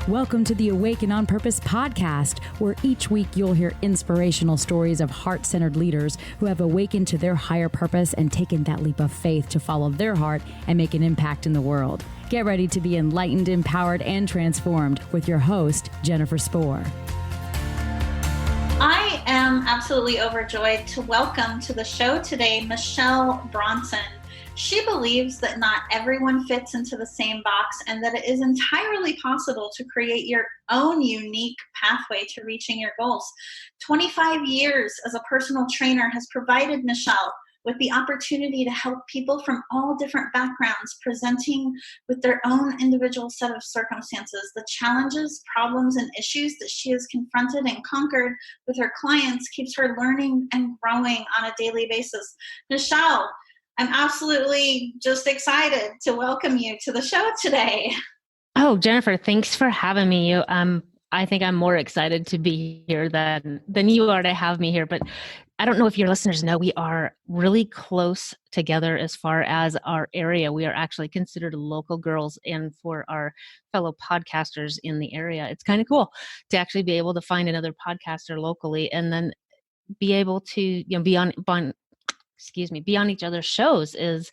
Welcome to the Awaken on Purpose podcast, where each week you'll hear inspirational stories of heart-centered leaders who have awakened to their higher purpose and taken that leap of faith to follow their heart and make an impact in the world. Get ready to be enlightened, empowered, and transformed with your host, Jennifer Spohr. I am absolutely overjoyed to welcome to the show today, Michelle Bronson. She believes that not everyone fits into the same box and that it is entirely possible to create your own unique pathway to reaching your goals. 25 years as a personal trainer has provided Michelle with the opportunity to help people from all different backgrounds presenting with their own individual set of circumstances. The challenges, problems, and issues that she has confronted and conquered with her clients keeps her learning and growing on a daily basis. Michelle, I'm absolutely just excited to welcome you to the show today. Oh, Jennifer, thanks for having me. I think I'm more excited to be here than you are to have me here. But I don't know if your listeners know, we are really close together as far as our area. We are actually considered local girls, and for our fellow podcasters in the area, it's kind of cool to actually be able to find another podcaster locally and then be able to be on each other's shows is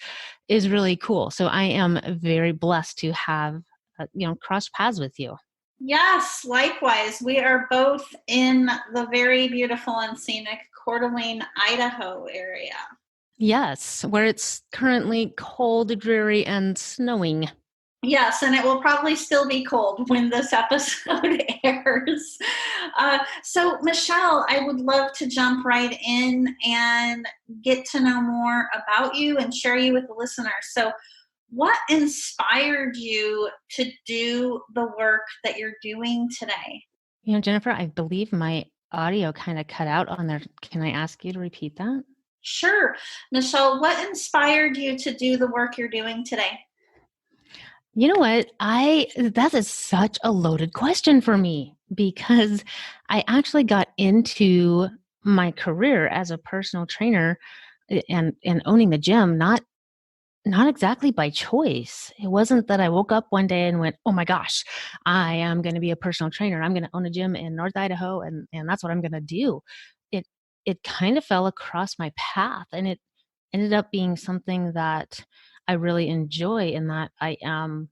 really cool. So I am very blessed to have crossed paths with you. Yes, likewise. We are both in the very beautiful and scenic Coeur d'Alene, Idaho area. Yes, where it's currently cold, dreary, and snowing. Yes, and it will probably still be cold when this episode airs. So, Michelle, I would love to jump right in and get to know more about you and share you with the listeners. So, what inspired you to do the work that you're doing today? Jennifer, I believe my audio kind of cut out on there. Can I ask you to repeat that? Sure. Michelle, what inspired you to do the work you're doing today? You know what? That is such a loaded question for me, because I actually got into my career as a personal trainer and owning the gym, not exactly by choice. It wasn't that I woke up one day and went, oh my gosh, I am going to be a personal trainer. I'm going to own a gym in North Idaho, and that's what I'm going to do. It kind of fell across my path, and it ended up being something that I really enjoy and that I am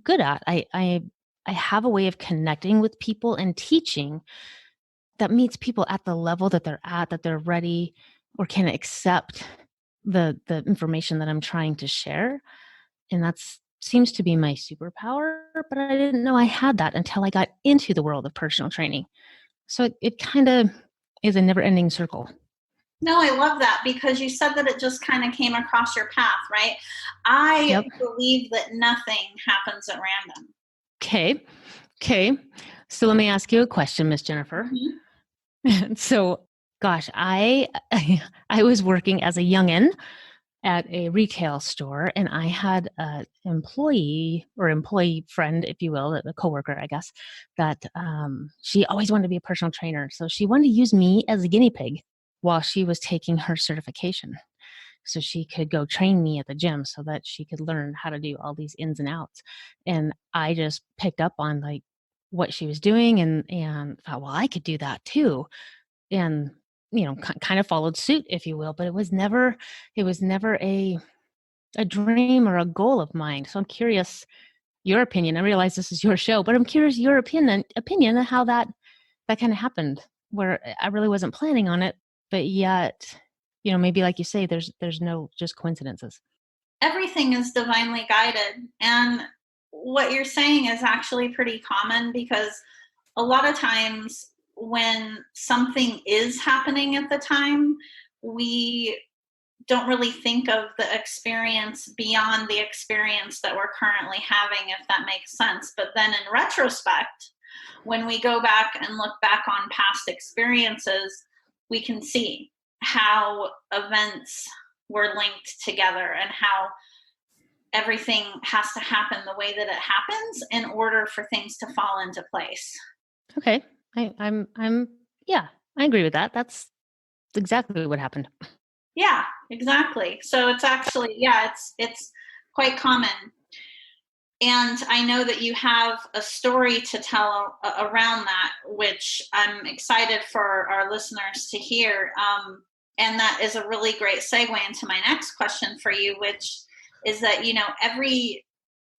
good at. I have a way of connecting with people and teaching that meets people at the level that they're at, that they're ready or can accept the information that I'm trying to share. And that seems to be my superpower, but I didn't know I had that until I got into the world of personal training. So it kind of is a never-ending circle. No, I love that, because you said that it just kind of came across your path, right? I believe that nothing happens at random. Okay. So let me ask you a question, Miss Jennifer. Mm-hmm. So, gosh, I was working as a youngin' at a retail store, and I had an employee friend, if you will, a coworker, I guess, that she always wanted to be a personal trainer. So she wanted to use me as a guinea pig while she was taking her certification, so she could go train me at the gym so that she could learn how to do all these ins and outs. And I just picked up on like what she was doing and thought, well, I could do that too. And, kind of followed suit, if you will, but it was never a dream or a goal of mine. So I'm curious your opinion. I realize this is your show, but I'm curious your opinion on how that kind of happened, where I really wasn't planning on it, but yet, maybe like you say, there's no just coincidences. Everything is divinely guided. And what you're saying is actually pretty common, because a lot of times when something is happening at the time, we don't really think of the experience beyond the experience that we're currently having, if that makes sense. But then in retrospect, when we go back and look back on past experiences, we can see how events were linked together and how everything has to happen the way that it happens in order for things to fall into place. Okay. I agree with that. That's exactly what happened. Yeah, exactly. So it's actually, it's quite common. And I know that you have a story to tell around that, which I'm excited for our listeners to hear. And that is a really great segue into my next question for you, which is that,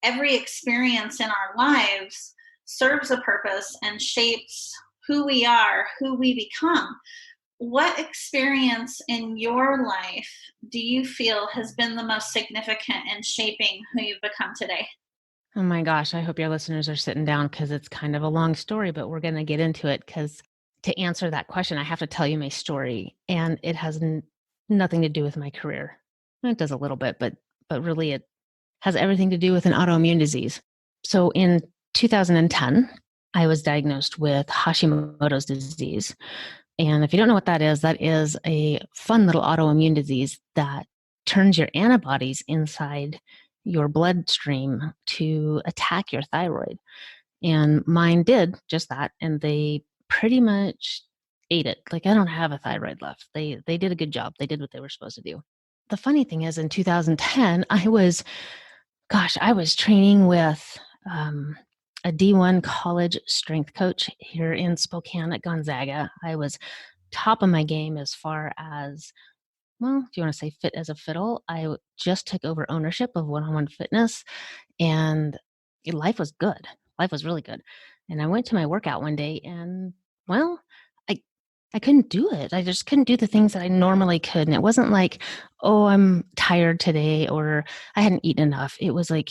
every experience in our lives serves a purpose and shapes who we are, who we become. What experience in your life do you feel has been the most significant in shaping who you've become today? Oh my gosh, I hope your listeners are sitting down because it's kind of a long story, but we're going to get into it because to answer that question, I have to tell you my story, and it has nothing to do with my career. It does a little bit, but really it has everything to do with an autoimmune disease. So in 2010, I was diagnosed with Hashimoto's disease. And if you don't know what that is a fun little autoimmune disease that turns your antibodies inside your bloodstream to attack your thyroid. And mine did just that. And they pretty much ate it. Like, I don't have a thyroid left. They did a good job. They did what they were supposed to do. The funny thing is, in 2010, I was training with a D1 college strength coach here in Spokane at Gonzaga. I was top of my game as far as, well, if you want to say fit as a fiddle. I just took over ownership of one-on-one fitness, and life was good. Life was really good. And I went to my workout one day and, well, I couldn't do it. I just couldn't do the things that I normally could. And it wasn't like, oh, I'm tired today or I hadn't eaten enough. It was like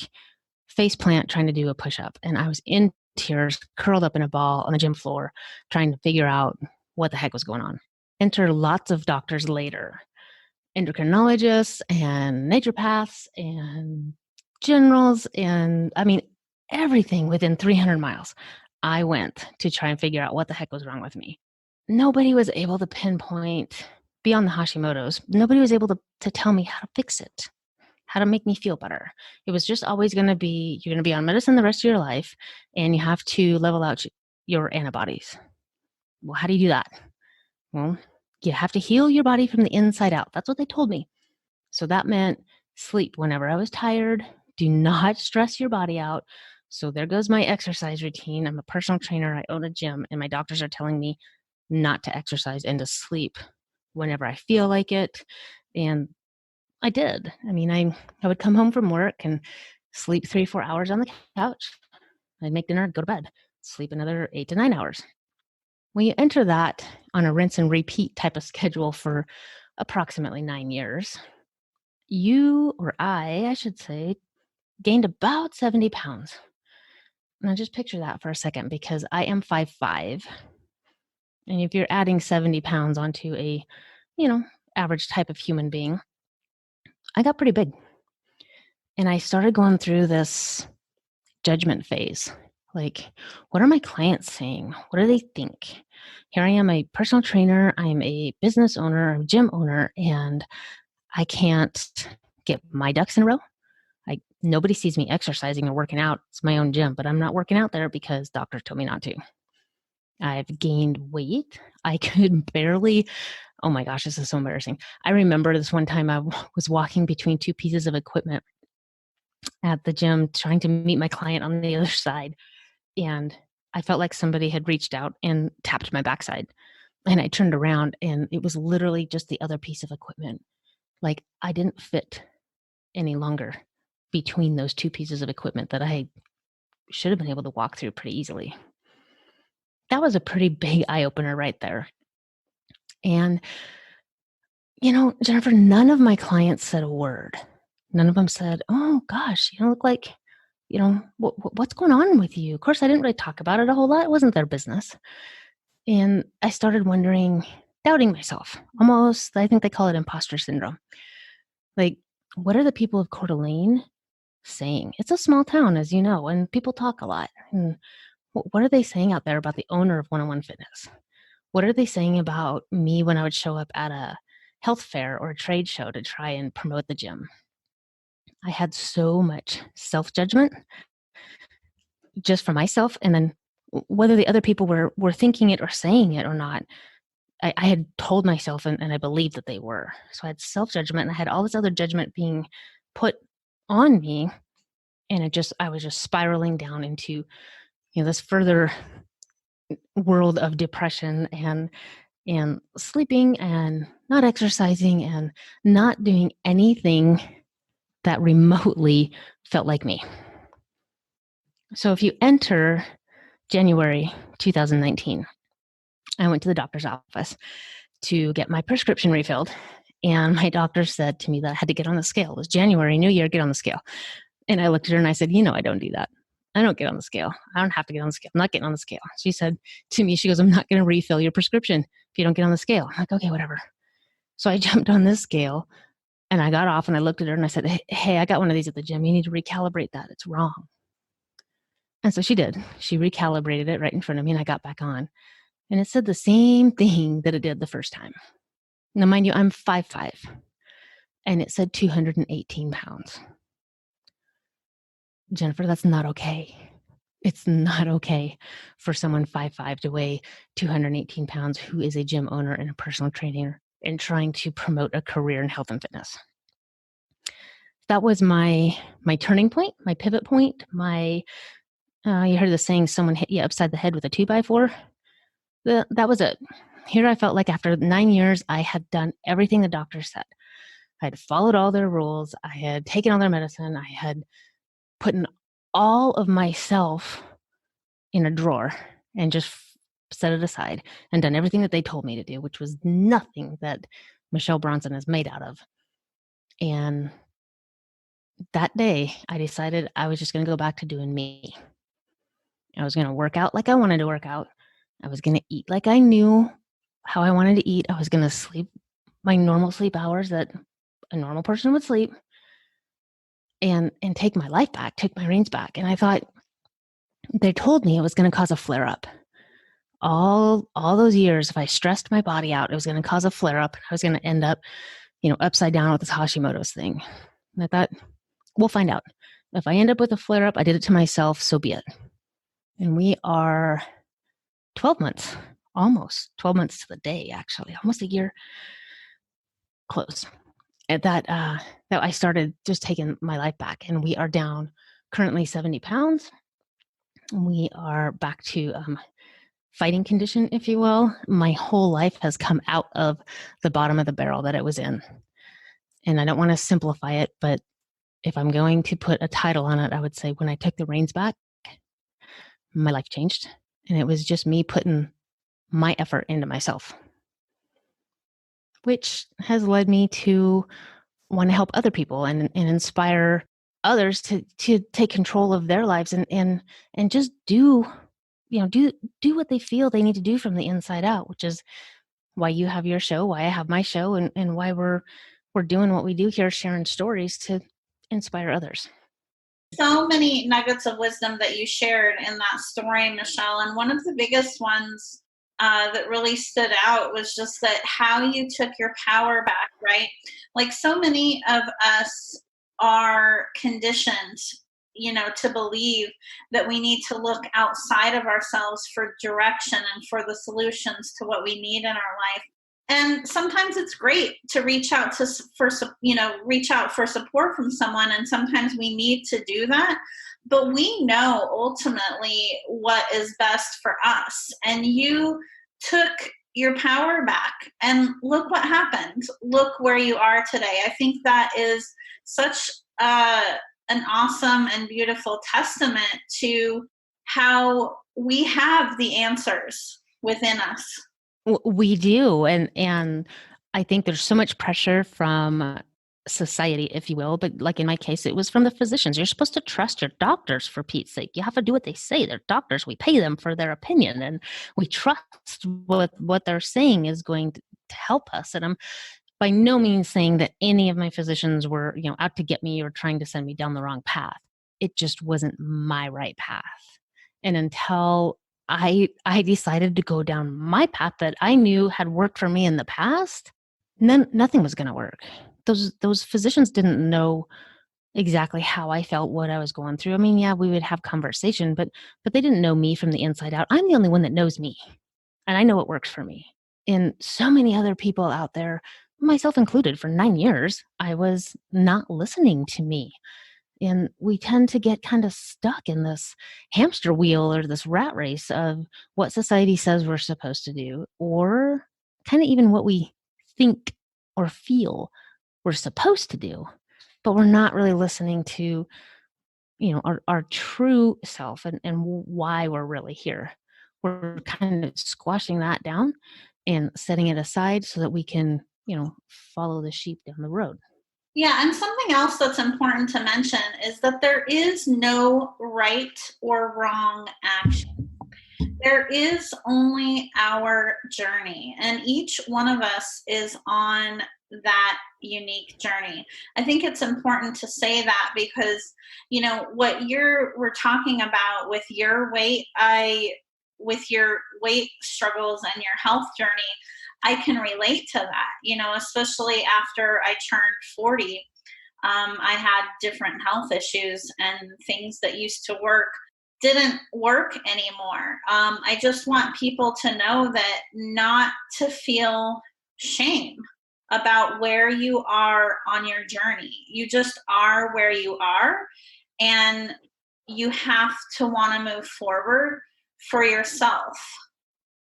face plant trying to do a push-up. And I was in tears, curled up in a ball on the gym floor, trying to figure out what the heck was going on. Enter lots of doctors later, endocrinologists and naturopaths and generals, and I mean, everything within 300 miles. I went to try and figure out what the heck was wrong with me. Nobody was able to pinpoint, beyond the Hashimoto's, nobody was able to tell me how to fix it, how to make me feel better. It was just always going to be, you're going to be on medicine the rest of your life, and you have to level out your antibodies. Well, how do you do that? Well, you have to heal your body from the inside out. That's what they told me. So that meant sleep whenever I was tired. Do not stress your body out. So there goes my exercise routine. I'm a personal trainer. I own a gym, and my doctors are telling me not to exercise and to sleep whenever I feel like it. And I did. I mean, I would come home from work and sleep 3-4 hours on the couch. I'd make dinner, go to bed, sleep another 8 to 9 hours. When you enter that on a rinse and repeat type of schedule for approximately 9 years, you, or I should say, gained about 70 pounds. Now just picture that for a second, because I am 5'5". And if you're adding 70 pounds onto a, average type of human being, I got pretty big. And I started going through this judgment phase. Like, what are my clients saying? What do they think? Here I am, a personal trainer. I'm a business owner, I'm a gym owner, and I can't get my ducks in a row. Nobody sees me exercising or working out. It's my own gym, but I'm not working out there because doctors told me not to. I've gained weight. I could barely, oh my gosh, this is so embarrassing. I remember this one time I was walking between two pieces of equipment at the gym trying to meet my client on the other side. And I felt like somebody had reached out and tapped my backside. And I turned around and it was literally just the other piece of equipment. Like, I didn't fit any longer between those two pieces of equipment that I should have been able to walk through pretty easily. That was a pretty big eye opener right there. And, Jennifer, none of my clients said a word. None of them said, oh gosh, you look like, what's going on with you? Of course, I didn't really talk about it a whole lot. It wasn't their business. And I started wondering, doubting myself. Almost, I think they call it imposter syndrome. Like, what are the people of Coeur d'Alene saying? It's a small town, as you know, and people talk a lot. And what are they saying out there about the owner of one-on-one fitness? What are they saying about me when I would show up at a health fair or a trade show to try and promote the gym? I had so much self-judgment just for myself. And then whether the other people were thinking it or saying it or not, I had told myself and I believed that they were. So I had self-judgment and I had all this other judgment being put on me. And I was just spiraling down into, this further world of depression and sleeping and not exercising and not doing anything that remotely felt like me. So if you enter January 2019, I went to the doctor's office to get my prescription refilled. And my doctor said to me that I had to get on the scale. It was January, New Year, get on the scale. And I looked at her and I said, I don't do that. I don't get on the scale. I don't have to get on the scale. I'm not getting on the scale. She said to me, she goes, I'm not going to refill your prescription if you don't get on the scale. I'm like, okay, whatever. So I jumped on this scale and I got off and I looked at her and I said, hey, I got one of these at the gym. You need to recalibrate that. It's wrong. And so she did. She recalibrated it right in front of me and I got back on. And it said the same thing that it did the first time. Now, mind you, I'm 5'5", and it said 218 pounds. Jennifer, that's not okay. It's not okay for someone 5'5" to weigh 218 pounds who is a gym owner and a personal trainer and trying to promote a career in health and fitness. That was my turning point, my pivot point, you heard the saying, someone hit you upside the head with a 2x4. That was it. Here I felt like after 9 years, I had done everything the doctor said. I had followed all their rules. I had taken all their medicine. I had put in all of myself in a drawer and just set it aside and done everything that they told me to do, which was nothing that Michelle Bronson is made out of. And that day, I decided I was just going to go back to doing me. I was going to work out like I wanted to work out. I was going to eat like I knew how I wanted to eat. I was going to sleep my normal sleep hours that a normal person would sleep and take my life back, take my reins back. And I thought, they told me it was going to cause a flare up. All those years, if I stressed my body out, it was going to cause a flare up. I was going to end up, upside down with this Hashimoto's thing. And I thought, we'll find out. If I end up with a flare up, I did it to myself, so be it. And we are 12 months, almost 12 months to the day, actually, almost a year close. At that I started just taking my life back, and we are down currently 70 pounds. We are back to fighting condition, if you will. My whole life has come out of the bottom of the barrel that it was in. And I don't want to simplify it, but if I'm going to put a title on it, I would say when I took the reins back, my life changed. And it was just me putting my effort into myself, which has led me to want to help other people and inspire others to take control of their lives and just do what they feel they need to do from the inside out, which is why you have your show, why I have my show, and why we're doing what we do here, sharing stories to inspire others. So many nuggets of wisdom that you shared in that story, Michelle. And one of the biggest ones that really stood out was just that how you took your power back, right? Like so many of us are conditioned, to believe that we need to look outside of ourselves for direction and for the solutions to what we need in our life. And sometimes it's great to reach out for support from someone. And sometimes we need to do that. But we know ultimately what is best for us. And you took your power back and look what happened. Look where you are today. I think that is such an awesome and beautiful testament to how we have the answers within us. We do. And I think there's so much pressure from society, if you will. But like in my case, it was from the physicians. You're supposed to trust your doctors, for Pete's sake. You have to do what they say. They're doctors. We pay them for their opinion, and we trust what they're saying is going to help us. And I'm by no means saying that any of my physicians were, out to get me or trying to send me down the wrong path. It just wasn't my right path. And until I decided to go down my path that I knew had worked for me in the past, nothing was going to work. Those physicians didn't know exactly how I felt, what I was going through. I mean, yeah, we would have conversation, but they didn't know me from the inside out. I'm the only one that knows me, and I know what works for me. And so many other people out there, myself included, for 9 years, I was not listening to me. And we tend to get kind of stuck in this hamster wheel or this rat race of what society says we're supposed to do, or kind of even what we think or feel we're supposed to do, but we're not really listening to, our true self and why we're really here. We're kind of squashing that down and setting it aside so that we can, follow the sheep down the road. Yeah, and something else that's important to mention is that there is no right or wrong action. There is only our journey, and each one of us is on that unique journey. I think it's important to say that because, what we're talking about with your with your weight struggles and your health journey, I can relate to that, especially after I turned 40. I had different health issues and things that used to work didn't work anymore. I just want people to know that not to feel shame about where you are on your journey. You just are where you are, and you have to want to move forward for yourself.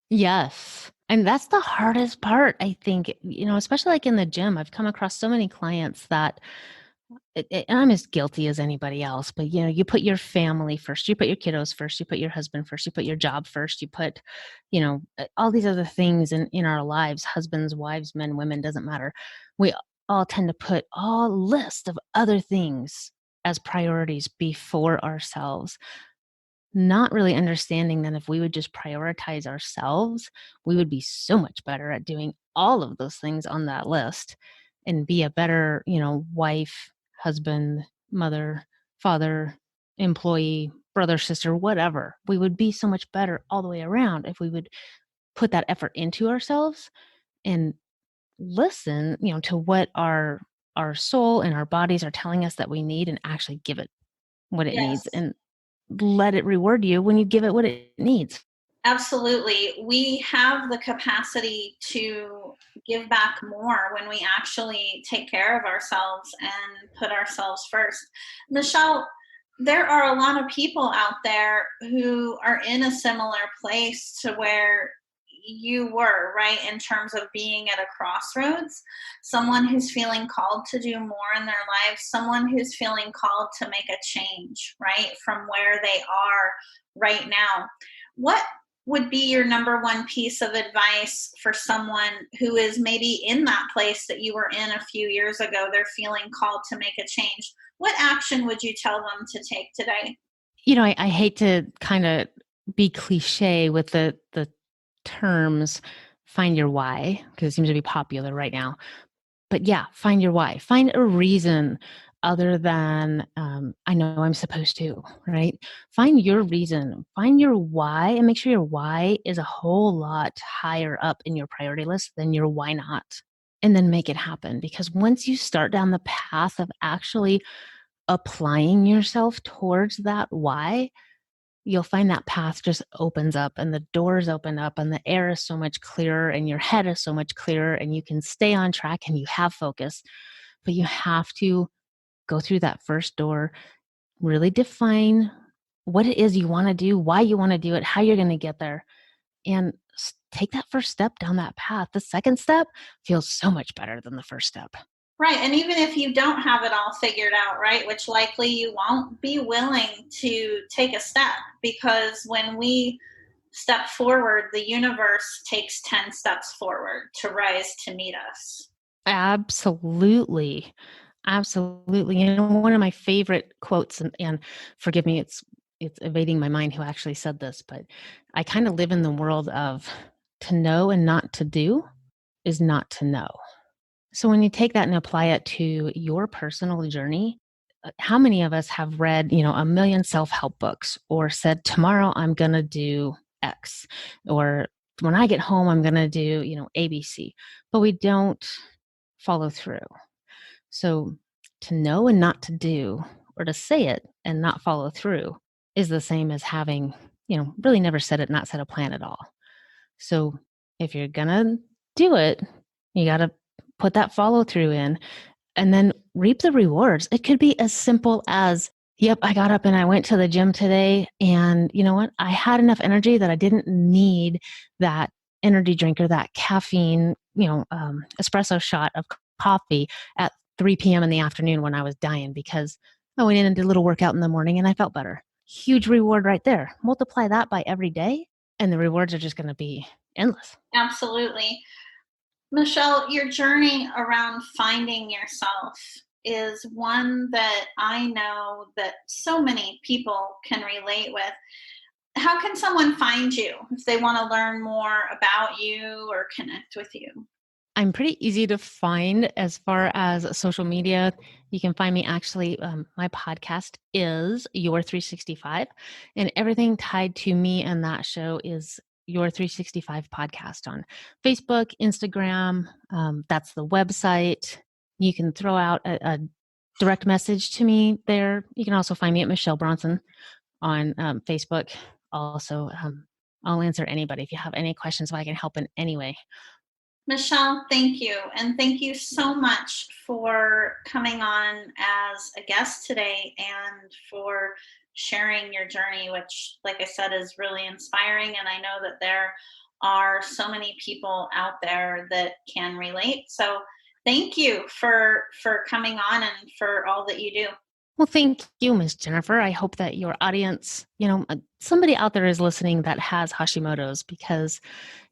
Yes. And that's the hardest part, I think, especially like in the gym. I've come across so many clients that, and I'm as guilty as anybody else, but you put your family first, you put your kiddos first, you put your husband first, you put your job first, you put, all these other things in our lives, husbands, wives, men, women, doesn't matter. We all tend to put a list of other things as priorities before ourselves, not really understanding that if we would just prioritize ourselves, we would be so much better at doing all of those things on that list and be a better, wife, husband, mother, father, employee, brother, sister, whatever. We would be so much better all the way around if we would put that effort into ourselves and listen, to what our soul and our bodies are telling us that we need, and actually give it what it needs, Yes. and let it reward you when you give it what it needs. Absolutely. We have the capacity to give back more when we actually take care of ourselves and put ourselves first. Michelle, there are a lot of people out there who are in a similar place to where you were, right? In terms of being at a crossroads, someone who's feeling called to do more in their life, someone who's feeling called to make a change, right? From where they are right now. What would be your number one piece of advice for someone who is maybe in that place that you were in a few years ago? They're feeling called to make a change. What action would you tell them to take today? I hate to kind of be cliche with the terms find your why, because it seems to be popular right now. But yeah, find your why. Find a reason other than I know I'm supposed to, right? Find your reason. Find your why, and make sure your why is a whole lot higher up in your priority list than your why not. And then make it happen. Because once you start down the path of actually applying yourself towards that why, you'll find that path just opens up and the doors open up and the air is so much clearer and your head is so much clearer and you can stay on track and you have focus. But you have to go through that first door, really define what it is you want to do, why you want to do it, how you're going to get there, and take that first step down that path. The second step feels so much better than the first step. Right. And even if you don't have it all figured out, right, which likely you won't, be willing to take a step, because when we step forward, the universe takes 10 steps forward to rise to meet us. Absolutely. Absolutely. One of my favorite quotes, and forgive me, it's evading my mind who actually said this, but I kind of live in the world of to know and not to do is not to know. So when you take that and apply it to your personal journey, how many of us have read, a million self-help books or said, tomorrow I'm going to do X, or when I get home, I'm going to do, ABC, but we don't follow through. So to know and not to do, or to say it and not follow through, is the same as having, really never said it, not set a plan at all. So if you're going to do it, you got to put that follow through in. and then reap the rewards. It could be as simple as, yep, I got up and I went to the gym today, and you know what? I had enough energy that I didn't need that energy drink or that caffeine, espresso shot of coffee at 3 p.m. in the afternoon when I was dying, because I went in and did a little workout in the morning and I felt better. Huge reward right there. Multiply that by every day, and the rewards are just going to be endless. Absolutely. Michelle, your journey around finding yourself is one that I know that so many people can relate with. How can someone find you if they want to learn more about you or connect with you? I'm pretty easy to find as far as social media. You can find me actually, my podcast is Your 365, and everything tied to me and that show is Your 365 podcast on Facebook, Instagram. That's the website. You can throw out a direct message to me there. You can also find me at Michelle Bronson on Facebook. Also, I'll answer anybody if you have any questions, if I can help in any way. Michelle, thank you. And thank you so much for coming on as a guest today and for sharing your journey, which, like I said, is really inspiring. And I know that there are so many people out there that can relate. So thank you for coming on and for all that you do. Well, thank you, Ms. Jennifer. I hope that your audience, somebody out there is listening that has Hashimoto's, because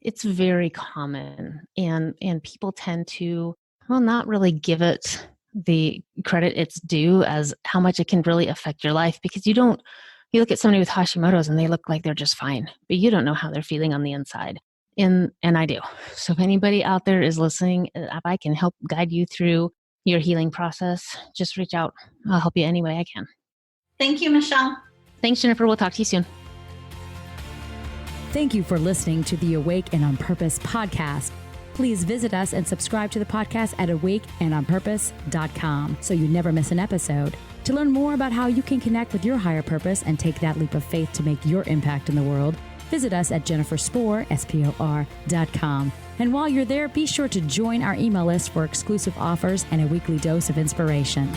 it's very common, and people tend to, not really give it the credit it's due as how much it can really affect your life, because you look at somebody with Hashimoto's and they look like they're just fine, but you don't know how they're feeling on the inside. And I do. So if anybody out there is listening, if I can help guide you through your healing process, just reach out. I'll help you any way I can. Thank you, Michelle. Thanks, Jennifer. We'll talk to you soon. Thank you for listening to the Awake and On Purpose podcast. Please visit us and subscribe to the podcast at awakeandonpurpose.com so you never miss an episode. To learn more about how you can connect with your higher purpose and take that leap of faith to make your impact in the world, visit us at jenniferspor.com. And while you're there, be sure to join our email list for exclusive offers and a weekly dose of inspiration.